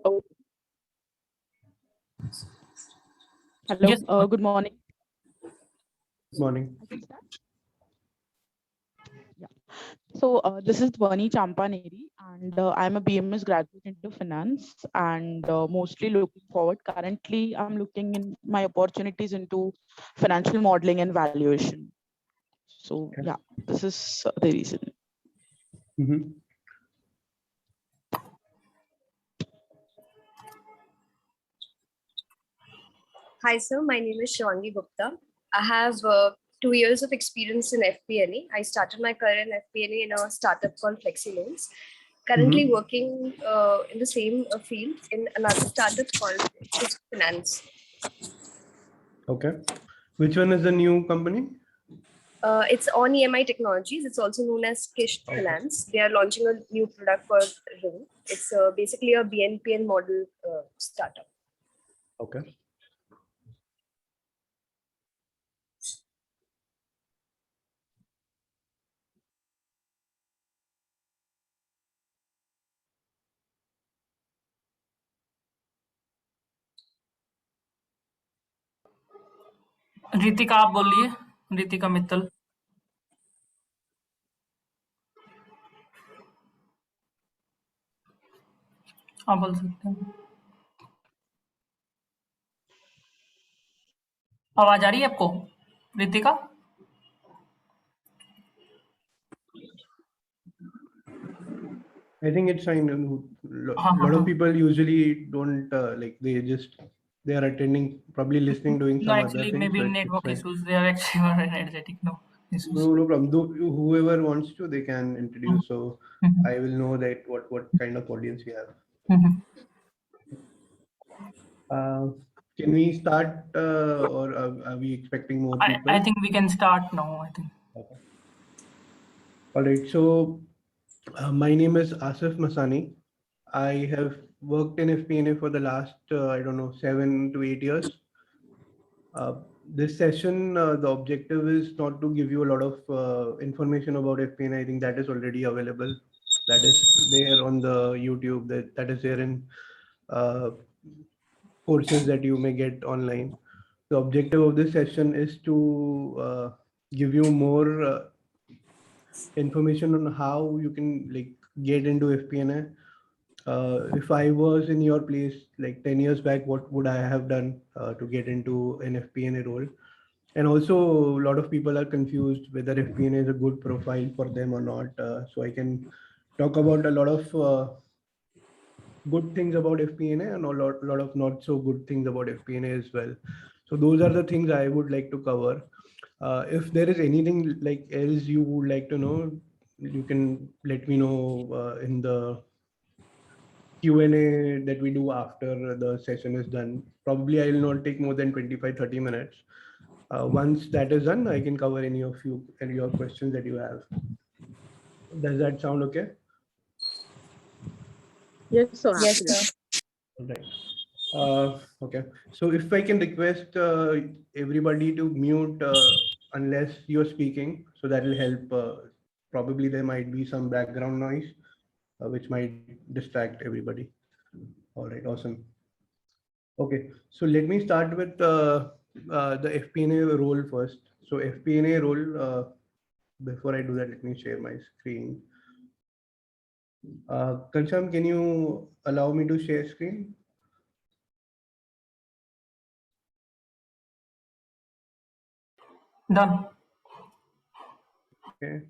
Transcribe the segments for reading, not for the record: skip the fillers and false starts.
Oh, hello. Yes. Good morning. Morning. I can start? Yeah. So this is Dhwani Champaneri, and I'm a BMS graduate into finance, and mostly looking forward. Currently, I'm looking in my opportunities into financial modeling and valuation. So Okay. yeah, this is the reason. Mhm. Hi, sir. My name is Shivangi Gupta. I have 2 years of experience in FP&A. I started my career in FP&A in a startup called Flexi Loans. Currently working in the same field in another startup called Shift Finance. Okay. Which one is the new company? It's on EMI Technologies. It's also known as Shift Okay. Finance. They are launching a new product called Ring. It's basically a BNPN model startup. Okay. Ritika आप बोलिए, रितिका मित्तल। आप बोल सकते हैं। आवाज आ रही है आपको, Ritika? I think it's fine. Lot of people usually don't like they are attending, probably listening, doing No, some other actually, things. maybe So it's network fine. issues. They are actually more energetic. No issues. No problem. Whoever wants to, they can introduce. So Mhm. I will know that what kind of audience we have. Mhm. Can we start, or are we expecting more people? I think we can start now. I think. Okay. All right. So my name is Asif Masani. I have worked in FP&A for the last, I don't know, 7 to 8 years. This session, the objective is not to give you a lot of information about FP&A. I think that is already available. That is there on the YouTube. That is there in uh, courses that you may get online. The objective of this session is to give you more information on how you can like get into FP&A. If I was in your place like 10 years back, what would I have done to get into an FP&A role? And also, a lot of people are confused whether FP&A is a good profile for them or not. So I can talk about a lot of good things about FP&A and lot of not so good things about FP&A as well. So those are the things I would like to cover. If there is anything like else you would like to know, you can let me know in the Q&A that we do after the session is done. Probably I will not take more than 25-30 minutes. Once that is done, I can cover any of your questions that you have. Does that sound okay? Yes, sir. Yes, Absolutely. sir. All right. Okay. So if I can request everybody to mute unless you're speaking, so that will help. Probably there might be some background noise, which might distract everybody. All right. Awesome. Okay. So let me start with the FP&A role first. So FP&A role. Before I do that, let me share my screen. Kancham, can you allow me to share screen? Done. Okay.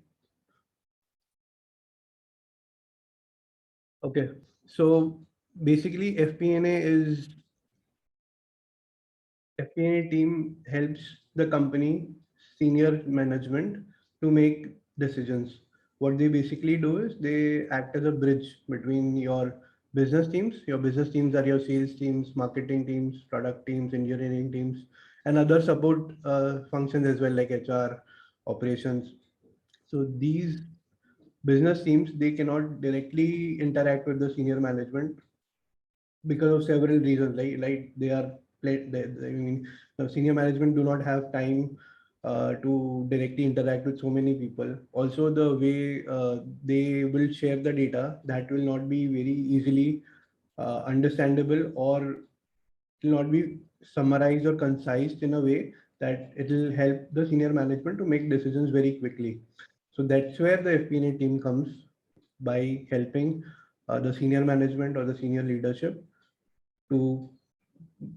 Okay. So basically, FP&A team helps the company senior management to make decisions. What they basically do is they act as a bridge between your business teams. Your business teams are your sales teams, marketing teams, product teams, engineering teams, and other support functions as well, like HR, operations. So these business teams, they cannot directly interact with the senior management because of several reasons. Like they are I mean, the senior management do not have time to directly interact with so many people. Also, the way they will share the data, that will not be very easily understandable, or it will not be summarized or concise in a way that it will help the senior management to make decisions very quickly. So that's where the FP&A team comes, by helping the senior management or the senior leadership to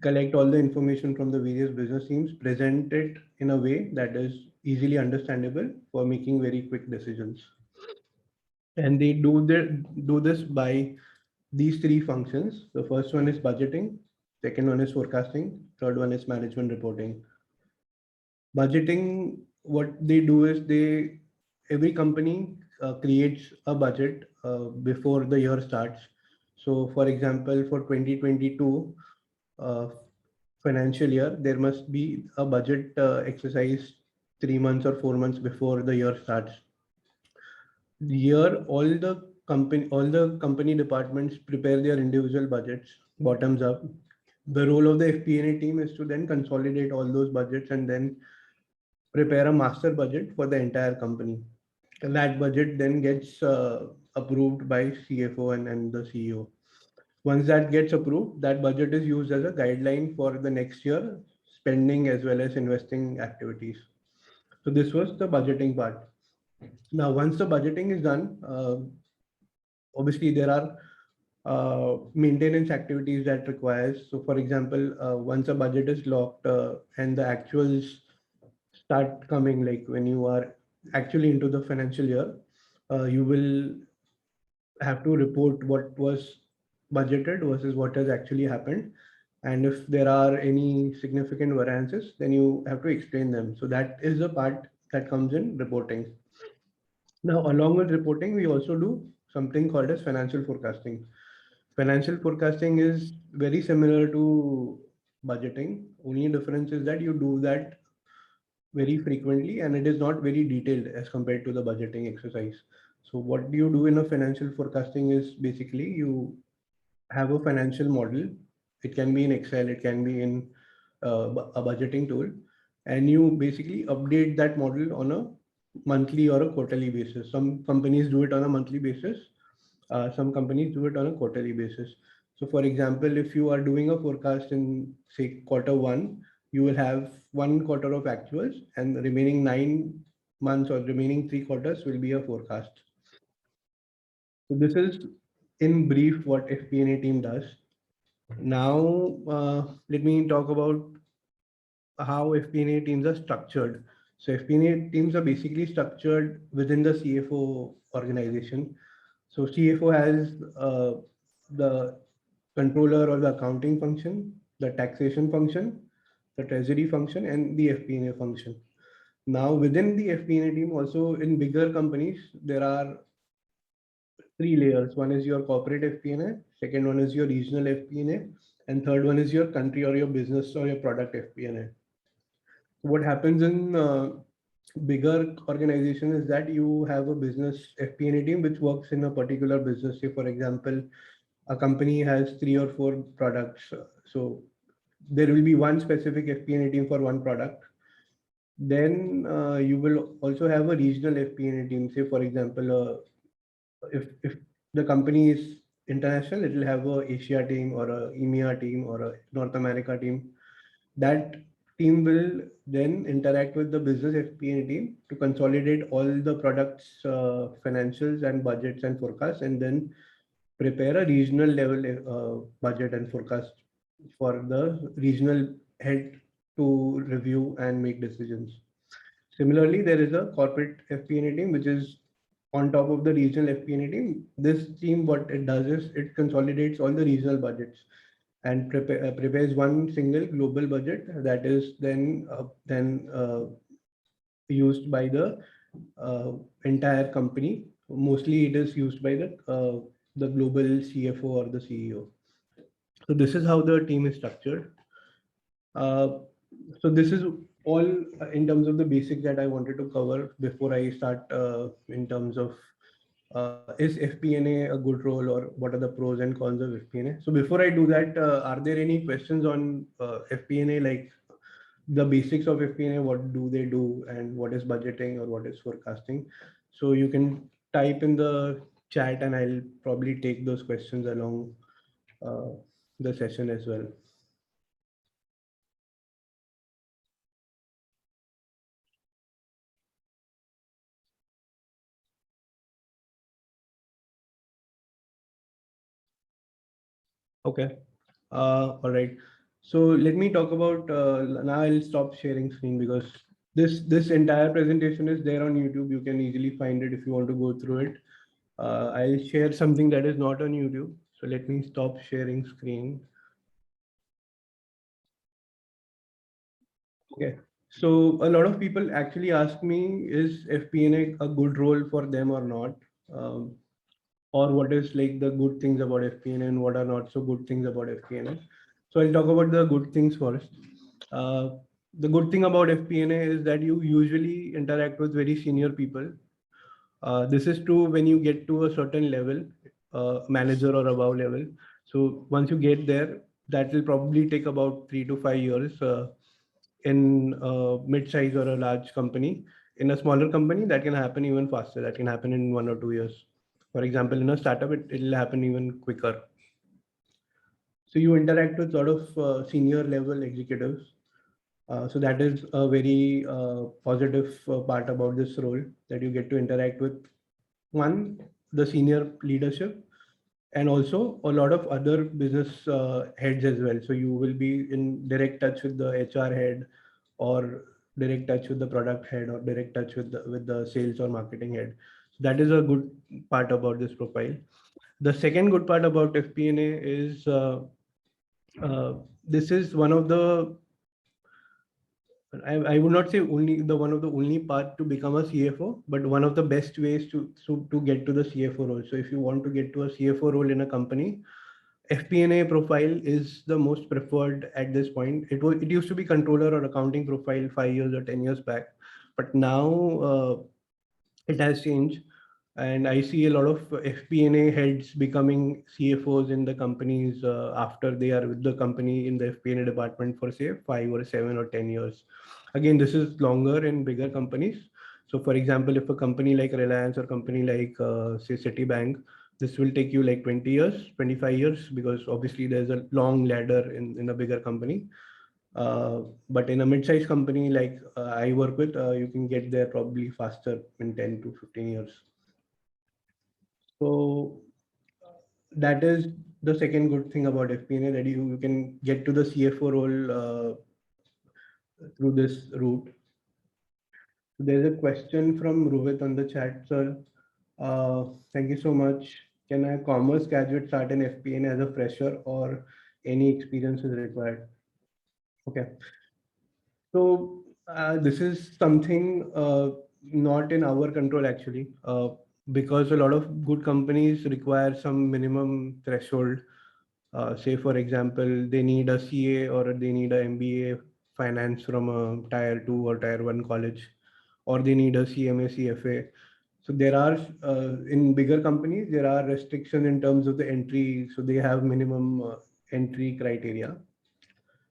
collect all the information from the various business teams, present it in a way that is easily understandable for making very quick decisions. And they do this by these three functions. The first one is budgeting, second one is forecasting, third one is management reporting. Budgeting, what they do is every company creates a budget before the year starts. So for example, for 2022 financial year, there must be a budget exercise 3 months or 4 months before the year starts. Here, all the company departments prepare their individual budgets bottoms up. The role of the FP&A team is to then consolidate all those budgets and then prepare a master budget for the entire company. And that budget then gets approved by CFO and the CEO. Once that gets approved, that budget is used as a guideline for the next year spending as well as investing activities. So this was the budgeting part. Now, once the budgeting is done, obviously there are maintenance activities that requires. So for example, once a budget is locked and the actuals start coming, like when you are actually into the financial year, you will have to report what was budgeted versus what has actually happened. And if there are any significant variances, then you have to explain them. So that is the part that comes in reporting. Now, along with reporting, we also do something called as financial forecasting. Financial forecasting is very similar to budgeting. Only difference is that you do that very frequently and it is not very detailed as compared to the budgeting exercise. So what do you do in a financial forecasting is basically you have a financial model. It can be in Excel, it can be in a budgeting tool, and you basically update that model on a monthly or a quarterly basis. Some companies do it on a monthly basis. Some companies do it on a quarterly basis. So for example, if you are doing a forecast in say Q1, you will have 1 quarter of actuals and the remaining 9 months or remaining 3 quarters will be a forecast. So this is in brief what FP&A team does. Now, let me talk about how FP&A teams are structured. So FP&A teams are basically structured within the CFO organization. So CFO has the controller or the accounting function, the taxation function, the treasury function, and the FP&A function. Now within the FP&A team, also in bigger companies, there are 3 layers. One is your corporate FP&A, second one is your regional FP&A, and third one is your country or your business or your product FP&A. What happens in bigger organization is that you have a business FP&A team which works in a particular business. Say for example, a company has 3 or 4 products. So there will be one specific FP&A team for one product. Then you will also have a regional FP&A team. Say for example, if the company is international, it will have a Asia team or a EMEA team or a North America team. That team will then interact with the business FP&A team to consolidate all the products, financials and budgets and forecasts, and then prepare a regional level budget and forecast for the regional head to review and make decisions. Similarly, there is a corporate FP&A team which is on top of the regional FP&A team. This team, what it does is it consolidates all the regional budgets and prepares one single global budget that is then used by the entire company. Mostly it is used by the global CFO or the CEO. So this is how the team is structured. So this is all in terms of the basics that I wanted to cover before I start in terms of is FP&A a good role, or what are the pros and cons of FP&A? So before I do that, are there any questions on FP&A, like the basics of FP&A, what do they do and what is budgeting or what is forecasting? So you can type in the chat and I'll probably take those questions along the session as well. Okay. All right. So let me talk about, now I'll stop sharing screen because this entire presentation is there on YouTube. You can easily find it if you want to go through it. I'll share something that is not on YouTube. So let me stop sharing screen. Okay. So a lot of people actually ask me, is FP&A a good role for them or not? Or what is like the good things about FP&A and what are not so good things about FP&A. So I'll talk about the good things first. The good thing about FP&A is that you usually interact with very senior people. This is true when you get to a certain level, manager or above level. So once you get there, that will probably take about 3 to 5 years. In a mid-size or a large company. In a smaller company, that can happen even faster. That can happen in 1 or 2 years. For example, in a startup, it'll happen even quicker. So you interact with a lot of senior level executives. So that is a very positive part about this role, that you get to interact with one, the senior leadership, and also a lot of other business heads as well. So you will be in direct touch with the HR head, or direct touch with the product head, or direct touch with the sales or marketing head. So that is a good part about this profile. The second good part about FP&A is this is one of the, I would not say only one of the only path to become a CFO, but one of the best ways to get to the CFO role. So if you want to get to a CFO role in a company, FP&A profile is the most preferred at this point. It used to be controller or accounting profile 5 years or 10 years back, but now it has changed. And I see a lot of FP&A heads becoming CFOs in the companies after they are with the company in the FP&A department for say 5 or 7 or 10 years. Again, this is longer in bigger companies. So for example, if a company like Reliance or company like say Citibank, this will take you like 20 years, 25 years, because obviously there's a long ladder in a bigger company. But in a mid-sized company like I work with, you can get there probably faster in 10 to 15 years. So that is the second good thing about FP&A, that you can get to the CFO role through this route. There's a question from Rohit on the chat, sir. Thank you so much. Can a commerce graduate start in FP&A as a fresher, or any experience is required? Okay. So this is something not in our control actually, because a lot of good companies require some minimum threshold. Say for example, they need a CA or they need a MBA finance from a tier 2 or tier 1 college, or they need a CMA CFA. So there are in bigger companies, there are restrictions in terms of the entry. So they have minimum entry criteria.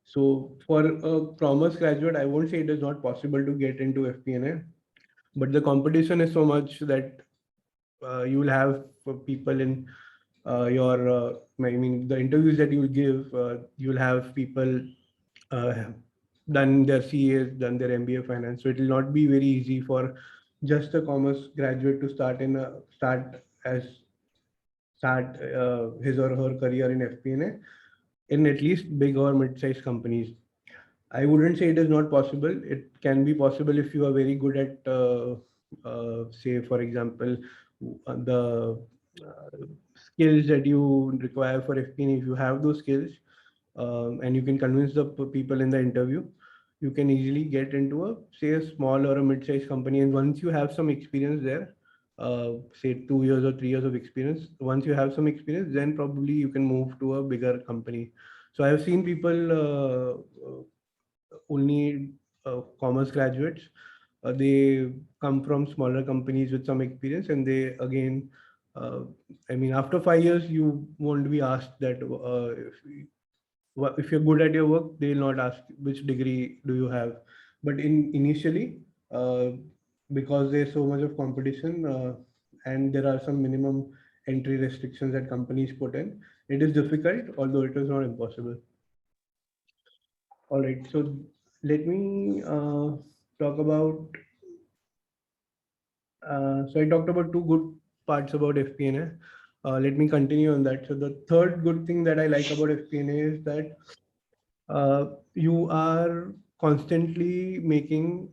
So for a commerce graduate, I won't say it is not possible to get into FP&A, but the competition is so much that you will have people in your, I mean, the interviews that you will give, you will have people done their CAs, done their MBA finance. So it will not be very easy for just a commerce graduate to start his or her career in FP&A in at least big or mid-sized companies. I wouldn't say it is not possible. It can be possible if you are very good at, say, for example, the skills that you require for FP&A. If you have those skills and you can convince the people in the interview, you can easily get into a, say, a small or a mid-sized company. And once you have some experience there, say 2 years or 3 years of experience, once you have some experience, then probably you can move to a bigger company. So I have seen people only commerce graduates, they come from smaller companies with some experience, and they again, I mean, after 5 years, you won't be asked that if you're good at your work, they'll not ask which degree do you have. But initially, because there's so much of competition and there are some minimum entry restrictions that companies put in, It is difficult, although it is not impossible. All right, so let me talk about. So I talked about two good parts about FP&A. Let me continue on that. So the third good thing that I like about FP&A is that you are constantly making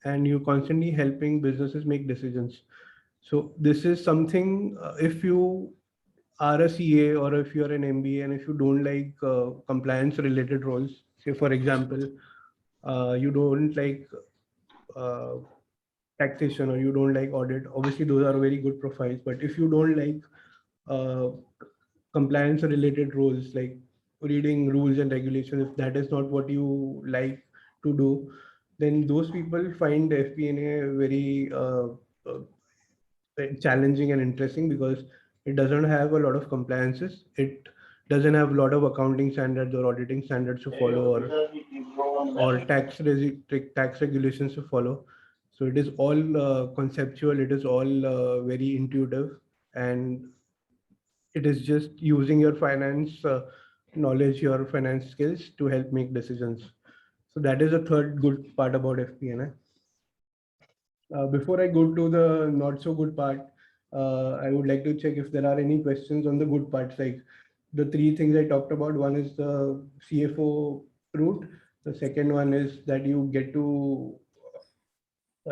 and you constantly helping businesses make decisions. So this is something, if you are a CA or if you're an MBA and if you don't like compliance related roles, say for example, you don't like uh, taxation or you don't like audit, obviously those are very good profiles. But if you don't like uh, compliance related roles like reading rules and regulations, if that is not what you like to do, then those people find FP&A very challenging and interesting because it doesn't have a lot of compliances. It doesn't have a lot of accounting standards or auditing standards to follow or tax regulations to follow. So it is all conceptual. It is all very intuitive, and it is just using your finance knowledge, your finance skills to help make decisions. So that is the third good part about FP&A. Before I go to the not so good part, I would like to check if there are any questions on the good parts, like the three things I talked about. One is the CFO route. The second one is that you get to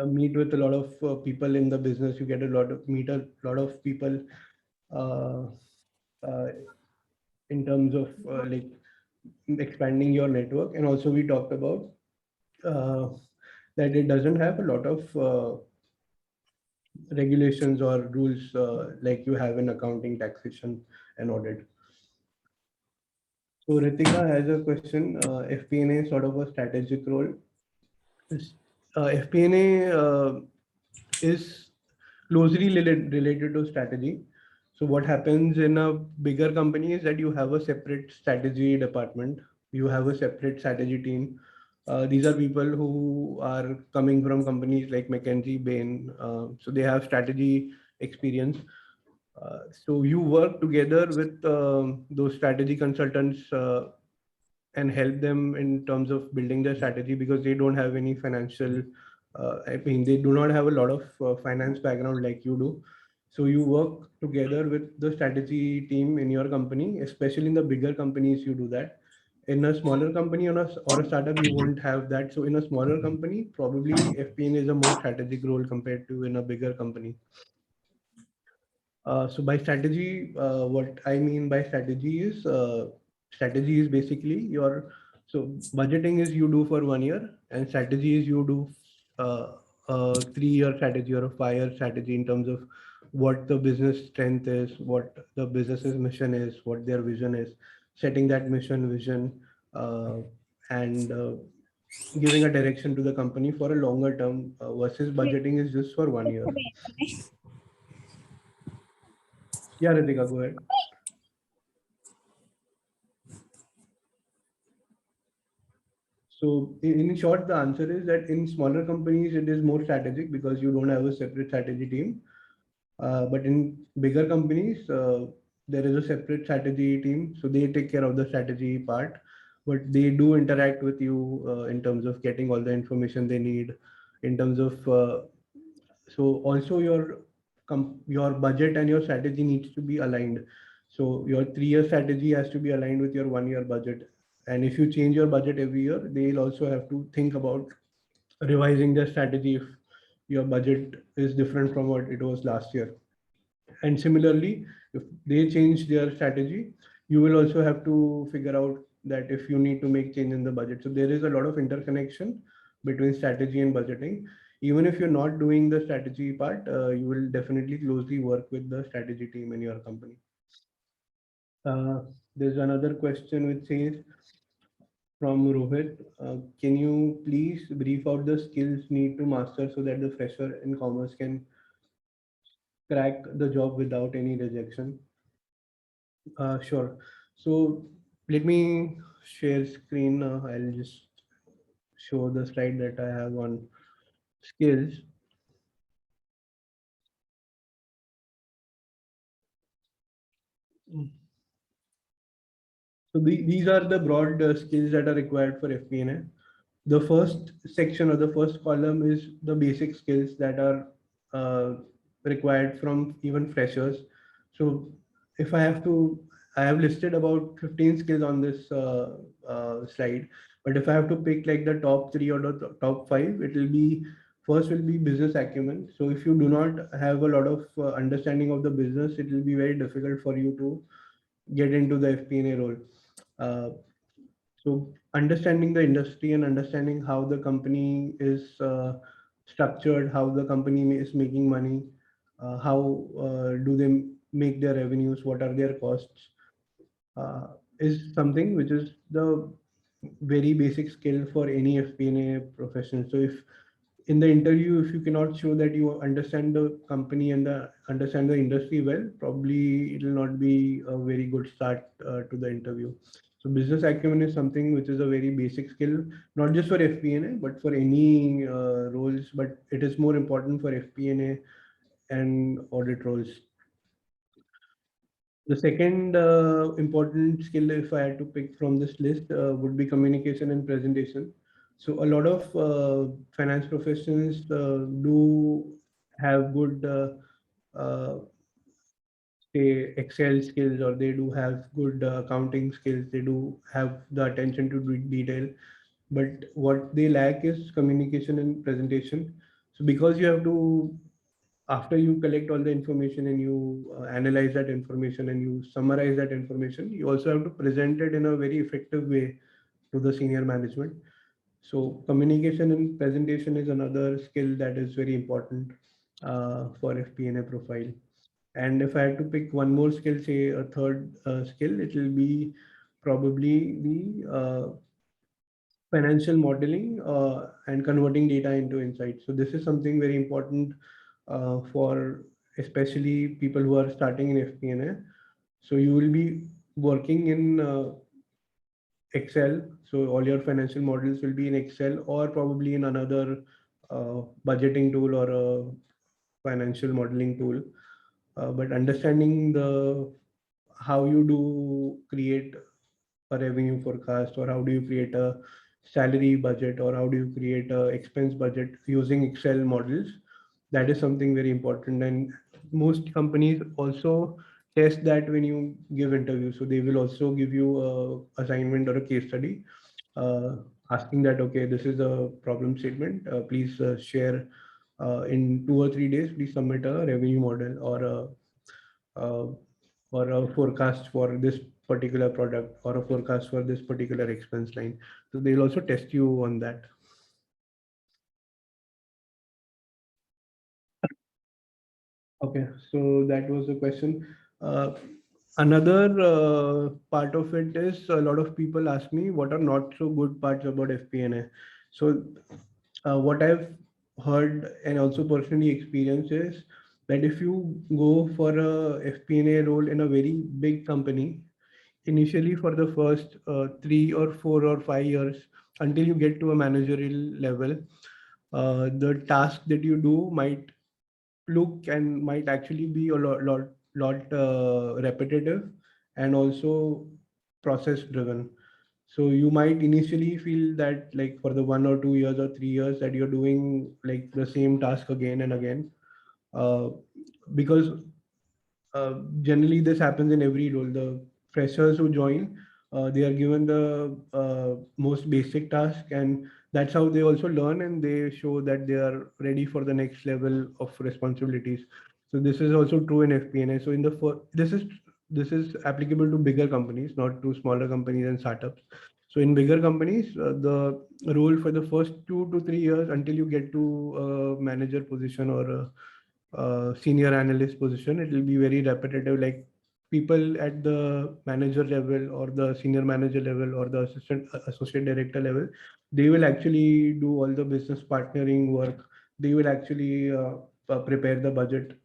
meet with a lot of people in the business. You get meet a lot of people uh, uh, in terms of like expanding your network. And also we talked about uh, that it doesn't have a lot of regulations or rules like you have in accounting, taxation, and audit. So Ritika has a question. FP&A sort of a strategic role. FP&A is closely related to strategy. So what happens in a bigger company is that you have a separate strategy department. You have a separate strategy team. These are people who are coming from companies like McKinsey, Bain. So they have strategy experience. So you work together with those strategy consultants and help them in terms of building their strategy because they don't have any financial, I mean, they do not have a lot of finance background like you do. So you work together with the strategy team in your company, especially in the bigger companies, you do that. In a smaller company or a startup, you won't have that. So in a smaller company, probably FP&A is a more strategic role compared to in a bigger company. So by strategy, what I mean by strategy is basically so budgeting is you do for 1 year and strategy is you do a 3-year strategy or a 5-year strategy in terms of what the business strength is, what the business's mission is, what their vision is, setting that mission, vision, and giving a direction to the company for a longer term versus budgeting is just for 1 year. Yeah, Ritika, go ahead. So in short, the answer is that in smaller companies, it is more strategic because you don't have a separate strategy team. But in bigger companies, there is a separate strategy team. So they take care of the strategy part, but they do interact with you in terms of getting all the information they need, in terms of, so also your budget and your strategy needs to be aligned. So your 3-year strategy has to be aligned with your 1-year budget. And if you change your budget every year, they'll also have to think about revising their strategy if your budget is different from what it was last year. And similarly, if they change their strategy, you will also have to figure out that if you need to make change in the budget. So there is a lot of interconnection between strategy and budgeting. Even if you're not doing the strategy part, you will definitely closely work with the strategy team in your company. There's another question which says from Rohit, can you please brief out the skills need to master so that the fresher in commerce can crack the job without any rejection? Sure. So let me share screen. I'll just show the slide that I have on skills. So these are the broad skills that are required for FP&A. The first section or the first column is the basic skills that are required from even freshers. So if I have listed about 15 skills on this slide, but if I have to pick like the top 3 or the top 5, it will be first will be business acumen. So if you do not have a lot of understanding of the business, it will be very difficult for you to get into the FP&A role. So understanding the industry and understanding how the company is structured, how the company is making money, how do they make their revenues, what are their costs, is something which is the very basic skill for any FP&A professional. So if in the interview, if you cannot show that you understand the company and understand the industry well, probably it will not be a very good start to the interview. So business acumen is something which is a very basic skill, not just for FP&A, but for any roles, but it is more important for FP&A and audit roles. The second important skill, if I had to pick from this list, would be communication and presentation. So a lot of finance professionals do have good say Excel skills, or they do have good accounting skills. They do have the attention to detail, but what they lack is communication and presentation. So because you have to, after you collect all the information and you analyze that information and you summarize that information, you also have to present it in a very effective way to the senior management. So communication and presentation is another skill that is very important for FP&A profile. And if I had to pick one more skill, say a third skill, it will be probably the financial modeling and converting data into insights. So this is something very important for especially people who are starting in FP&A. So you will be working in Excel. So all your financial models will be in Excel or probably in another budgeting tool or a financial modeling tool. But understanding the how you do create a revenue forecast, or how do you create a salary budget, or how do you create a expense budget using Excel models, that is something very important. And most companies also test that when you give interviews. So they will also give you a assignment or a case study asking that, okay, this is a problem statement, please share in 2 or 3 days, please submit a revenue model or a forecast for this particular product, or a forecast for this particular expense line. So they'll also test you on that. Okay, so that was the question. Another part of it is, a lot of people ask me what are not so good parts about FP&A. So what I've heard and also personally experienced is that if you go for a FP&A role in a very big company, initially for the first 3 or 4 or 5 years, until you get to a managerial level, the task that you do might look and might actually be a lot repetitive and also process driven. So you might initially feel that, like, for the 1 or 2 years or 3 years, that you're doing like the same task again and again, because generally this happens in every role. The freshers who join, they are given the most basic task, and that's how they also learn, and they show that they are ready for the next level of responsibilities. So this is also true in FP&A. So in the this is applicable to bigger companies, not to smaller companies and startups. So in bigger companies, the role for the first 2 to 3 years until you get to a manager position or a senior analyst position, it will be very repetitive. Like, people at the manager level or the senior manager level or the associate director level, they will actually do all the business partnering work. They will actually prepare the budget.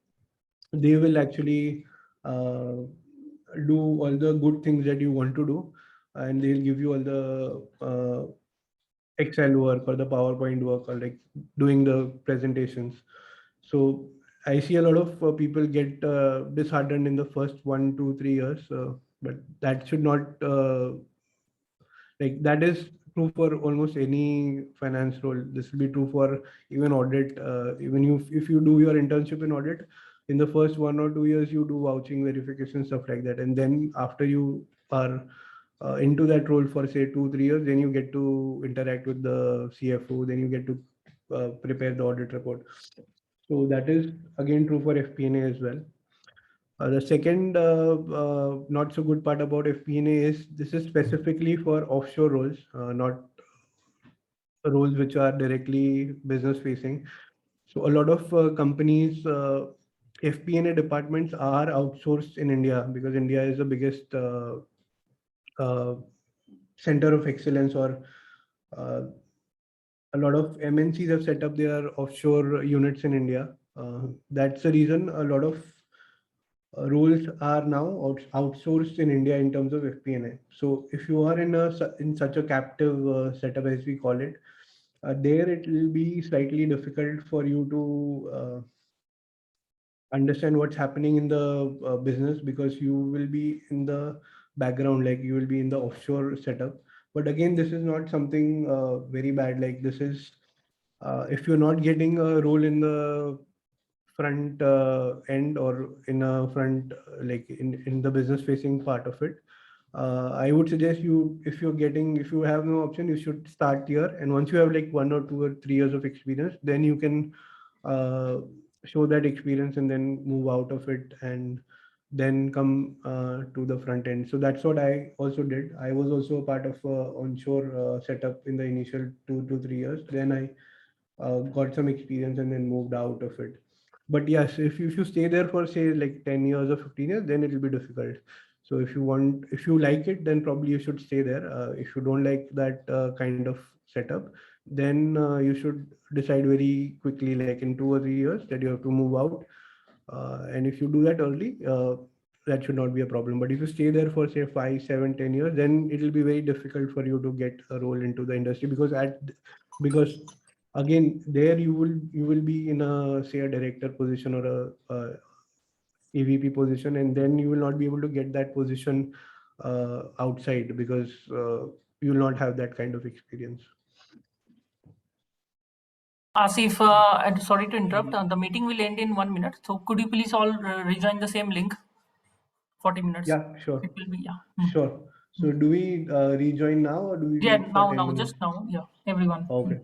They will actually do all the good things that you want to do, and they'll give you all the Excel work or the PowerPoint work, or like doing the presentations. So I see a lot of people get disheartened in the first 1, 2, 3 years but that should not like that is true for almost any finance role. This will be true for even audit. Even if you do your internship in audit, in the first 1 or 2 years you do vouching, verification, stuff like that, and then after you are into that role for say 2-3 years, then you get to interact with the CFO, then you get to prepare the audit report. So that is again true for FP&A as well. The second not so good part about FP&A is this is specifically for offshore roles, not roles which are directly business facing. So a lot of companies, FP&A departments are outsourced in India because India is the biggest center of excellence, or a lot of MNCs have set up their offshore units in India. That's the reason a lot of roles are now outsourced in India in terms of FP&A. So if you are in such a captive setup, as we call it, there it will be slightly difficult for you to understand what's happening in the business, because you will be in the background, like you will be in the offshore setup. But again, this is not something very bad. Like this is if you're not getting a role in the front end or in a front like in the business facing part of it, I would suggest you, if you have no option, you should start here, and once you have like 1 or 2 or 3 years of experience, then you can show that experience and then move out of it and then come to the front end. So that's what I also did. I was also a part of onshore setup in the initial 2 to 3 years. Then I got some experience and then moved out of it. But yes, if you stay there for say like 10 years or 15 years, then it will be difficult. So if you like it, then probably you should stay there. If you don't like that kind of setup, then you should decide very quickly, like in 2 or 3 years, that you have to move out. And if you do that early, that should not be a problem. But if you stay there for say 5, 7, 10 years, then it will be very difficult for you to get a role into the industry, because again, there you will be in a say a director position or a EVP position, and then you will not be able to get that position outside, because you will not have that kind of experience. Asif, sorry to interrupt. The meeting will end in 1 minute. So could you please all rejoin the same link? 40 minutes. Yeah, sure. It will be, yeah. Sure. So do we rejoin now, or do we Yeah, wait for 10 now, minutes? just now. Yeah, everyone. Okay.